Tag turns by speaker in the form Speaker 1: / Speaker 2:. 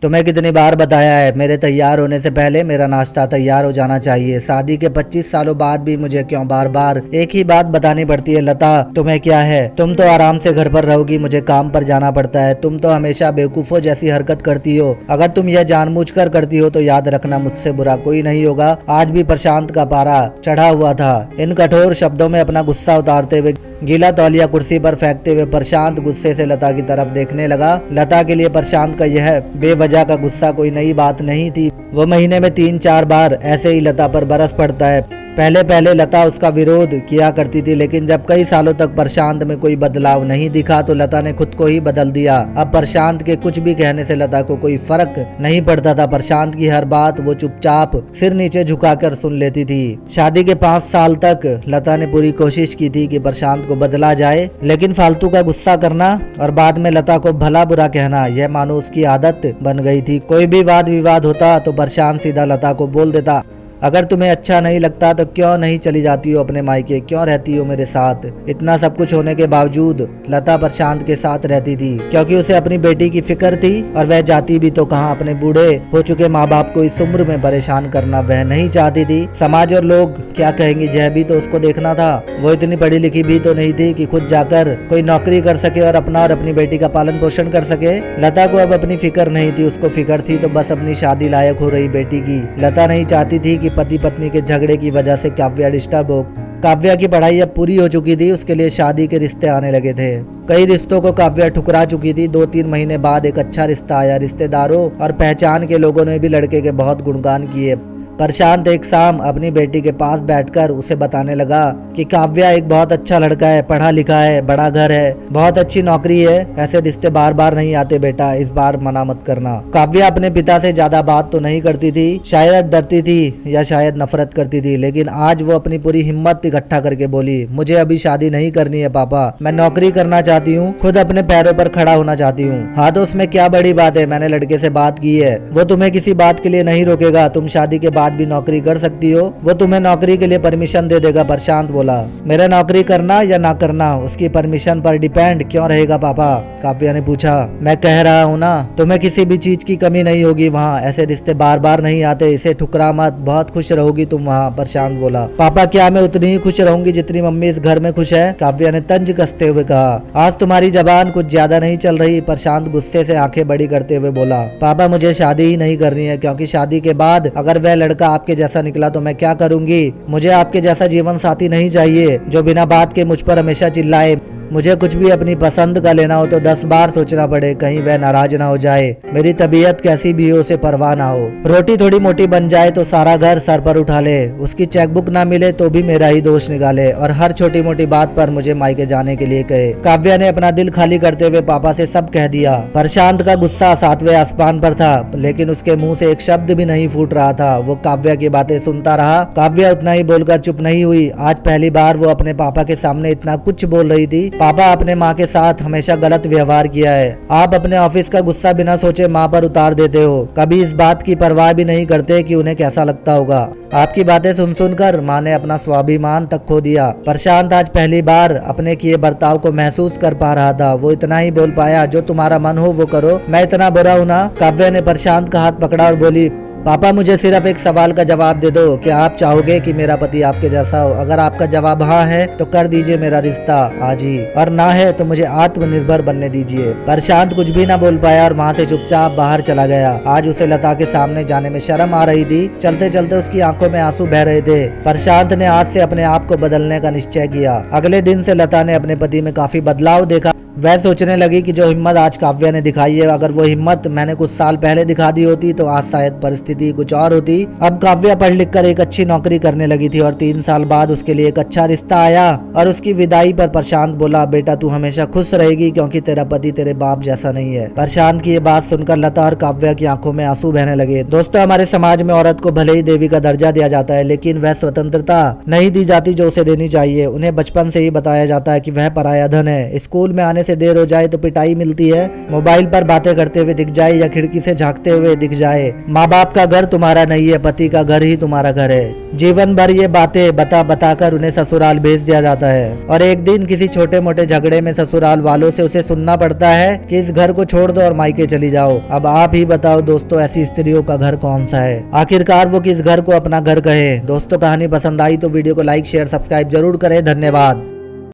Speaker 1: तुम्हें कितनी बार बताया है, मेरे तैयार होने से पहले मेरा नाश्ता तैयार हो जाना चाहिए। शादी के 25 सालों बाद भी मुझे क्यों बार बार एक ही बात बतानी पड़ती है? लता, तुम्हें क्या है? तुम तो आराम से घर पर रहोगी, मुझे काम पर जाना पड़ता है। तुम तो हमेशा बेवकूफों जैसी हरकत करती हो। अगर तुम यह जानबूझकर करती हो तो याद रखना, मुझसे बुरा कोई नहीं होगा। आज भी प्रशांत का पारा चढ़ा हुआ था। इन कठोर शब्दों में अपना गुस्सा उतारते हुए गीला तौलिया कुर्सी पर फेंकते हुए प्रशांत गुस्से से लता की तरफ देखने लगा। लता के लिए प्रशांत का यह बेवजह का गुस्सा कोई नई बात नहीं थी। वो महीने में 3-4 बार ऐसे ही लता पर बरस पड़ता है। पहले पहले लता उसका विरोध किया करती थी, लेकिन जब कई सालों तक प्रशांत में कोई बदलाव नहीं दिखा तो लता ने खुद को ही बदल दिया। अब प्रशांत के कुछ भी कहने से लता को कोई फर्क नहीं पड़ता था। प्रशांत की हर बात वो चुपचाप सिर नीचे झुकाकर सुन लेती थी। शादी के 5 साल तक लता ने पूरी कोशिश की थी कि प्रशांत को बदला जाए, लेकिन फालतू का गुस्सा करना और बाद में लता को भला बुरा कहना, यह मानो उसकी आदत बन गई थी। कोई भी वाद विवाद होता तो प्रशांत सीधा लता को बोल देता, अगर तुम्हें अच्छा नहीं लगता तो क्यों नहीं चली जाती हो अपने मायके, क्यों रहती हो मेरे साथ? इतना सब कुछ होने के बावजूद लता प्रशांत के साथ रहती थी, क्योंकि उसे अपनी बेटी की फिक्र थी। और वह जाती भी तो कहाँ, अपने बूढ़े हो चुके माँ बाप को इस उम्र में परेशान करना वह नहीं चाहती थी। समाज और लोग क्या कहेंगे, यह भी तो उसको देखना था। वो इतनी पढ़ी लिखी भी तो नहीं थी कि खुद जाकर कोई नौकरी कर सके और अपना और अपनी बेटी का पालन पोषण कर सके। लता को अब अपनी फिक्र नहीं थी, उसको फिक्र थी तो बस अपनी शादी लायक हो रही बेटी की। लता नहीं चाहती थी कि पति पत्नी के झगड़े की वजह से काव्या डिस्टर्ब हो। काव्या की पढ़ाई अब पूरी हो चुकी थी, उसके लिए शादी के रिश्ते आने लगे थे। कई रिश्तों को काव्या ठुकरा चुकी थी। 2-3 महीने बाद एक अच्छा रिश्ता आया। रिश्तेदारों और पहचान के लोगों ने भी लड़के के बहुत गुणगान किए। प्रशांत एक शाम अपनी बेटी के पास बैठकर उसे बताने लगा कि काव्या एक बहुत अच्छा लड़का है, पढ़ा लिखा है, बड़ा घर है, बहुत अच्छी नौकरी है। ऐसे रिश्ते बार बार नहीं आते बेटा, इस बार मना मत करना। काव्या अपने पिता से ज्यादा बात तो नहीं करती थी, शायद डरती थी या शायद नफरत करती थी, लेकिन आज वो अपनी पूरी हिम्मत इकट्ठा करके बोली, मुझे अभी शादी नहीं करनी है पापा, मैं नौकरी करना चाहती हूँ, खुद अपने पैरों पर खड़ा होना चाहती हूँ। हाँ तो उसमें क्या बड़ी बात है, मैंने लड़के से बात की है, वो तुम्हें किसी बात के लिए नहीं रोकेगा। तुम शादी के बाद भी नौकरी कर सकती हो, वो तुम्हें नौकरी के लिए परमिशन दे देगा। प्रशांत बोला, मेरा नौकरी करना या ना करना उसकी परमिशन पर डिपेंड क्यों रहेगा पापा? काव्या ने पूछा। मैं कह रहा हूँ ना, तुम्हें किसी भी चीज की कमी नहीं होगी वहाँ। ऐसे रिश्ते बार बार नहीं आते, इसे ठुकरा मत, बहुत खुश रहोगी तुम वहाँ। प्रशांत बोला, पापा क्या मैं उतनी ही खुश रहूंगी जितनी मम्मी इस घर में खुश है? काव्या ने तंज कसते हुए कहा। आज तुम्हारी जबान कुछ ज्यादा नहीं चल रही? प्रशांत गुस्से से आंखें बड़ी करते हुए बोला, पापा मुझे शादी ही नहीं करनी है, क्योंकि शादी के बाद अगर वह लड़का आपके जैसा निकला तो मैं क्या करूंगी? मुझे आपके जैसा जीवन साथी नहीं चाहिए जो बिना बात के मुझ पर हमेशा चिल्लाए। मुझे कुछ भी अपनी पसंद का लेना हो तो 10 बार सोचना पड़े, कहीं वह नाराज ना हो जाए। मेरी तबीयत कैसी भी हो उसे परवाह ना हो। रोटी थोड़ी मोटी बन जाए तो सारा घर सर पर उठा ले, उसकी चेकबुक ना मिले तो भी मेरा ही दोष निकाले, और हर छोटी मोटी बात पर मुझे मायके जाने के लिए कहे। काव्या ने अपना दिल खाली करते हुए पापा से सब कह दिया। प्रशांत का गुस्सा 7वें आसमान पर था, लेकिन उसके मुंह से एक शब्द भी नहीं फूट रहा था। वो काव्या की बातें सुनता रहा। काव्या उतना ही बोलकर चुप नहीं हुई। आज पहली बार वो अपने पापा के सामने इतना कुछ बोल रही थी। पापा, आपने माँ के साथ हमेशा गलत व्यवहार किया है। आप अपने ऑफिस का गुस्सा बिना सोचे माँ पर उतार देते हो, कभी इस बात की परवाह भी नहीं करते कि उन्हें कैसा लगता होगा। आपकी बातें सुन सुनकर माँ ने अपना स्वाभिमान तक खो दिया। प्रशांत आज पहली बार अपने किए बर्ताव को महसूस कर पा रहा था। वो इतना ही बोल पाया, जो तुम्हारा मन हो वो करो, मैं इतना बुरा हूँ ना? काव्या ने प्रशांत का हाथ पकड़ा और बोली, पापा मुझे सिर्फ एक सवाल का जवाब दे दो, क्या आप चाहोगे कि मेरा पति आपके जैसा हो? अगर आपका जवाब हाँ है तो कर दीजिए मेरा रिश्ता आज ही, और ना है तो मुझे आत्मनिर्भर बनने दीजिए। प्रशांत कुछ भी ना बोल पाया और वहाँ से चुपचाप बाहर चला गया। आज उसे लता के सामने जाने में शर्म आ रही थी। चलते चलते उसकी आंखों में आंसू बह रहे थे। प्रशांत ने आज से अपने आप को बदलने का निश्चय किया। अगले दिन से लता ने अपने पति में काफी बदलाव देखा। वह सोचने लगी कि जो हिम्मत आज काव्या ने दिखाई है, अगर वो हिम्मत मैंने कुछ साल पहले दिखा दी होती तो आज शायद परिस्थिति कुछ और होती। अब काव्या पढ़ लिख कर एक अच्छी नौकरी करने लगी थी और 3 साल बाद उसके लिए एक अच्छा रिश्ता आया। और उसकी विदाई पर प्रशांत बोला, बेटा तू हमेशा खुश रहेगी, क्योंकि तेरा पति तेरे बाप जैसा नहीं है। प्रशांत की ये बात सुनकर लता और काव्या की आंखों में आंसू बहने लगे। दोस्तों, हमारे समाज में औरत को भले ही देवी का दर्जा दिया जाता है, लेकिन वह स्वतंत्रता नहीं दी जाती जो उसे देनी चाहिए। उन्हें बचपन से ही बताया जाता है कि वह पराया धन है। स्कूल में आने से देर हो जाए तो पिटाई मिलती है, मोबाइल पर बातें करते हुए दिख जाए या खिड़की से झांकते हुए दिख जाए। माँ बाप का घर तुम्हारा नहीं है, पति का घर ही तुम्हारा घर है। जीवन भर ये बातें बता बताकर उन्हें ससुराल भेज दिया जाता है और एक दिन किसी छोटे मोटे झगड़े में ससुराल वालों से उसे सुनना पड़ता है कि इस घर को छोड़ दो और मायके चली जाओ। अब आप ही बताओ दोस्तों, ऐसी स्त्रियों का घर कौन सा है? आखिरकार वो किस घर को अपना घर कहे? दोस्तों, कहानी पसंद आई तो वीडियो को लाइक शेयर सब्सक्राइब जरूर करें। धन्यवाद।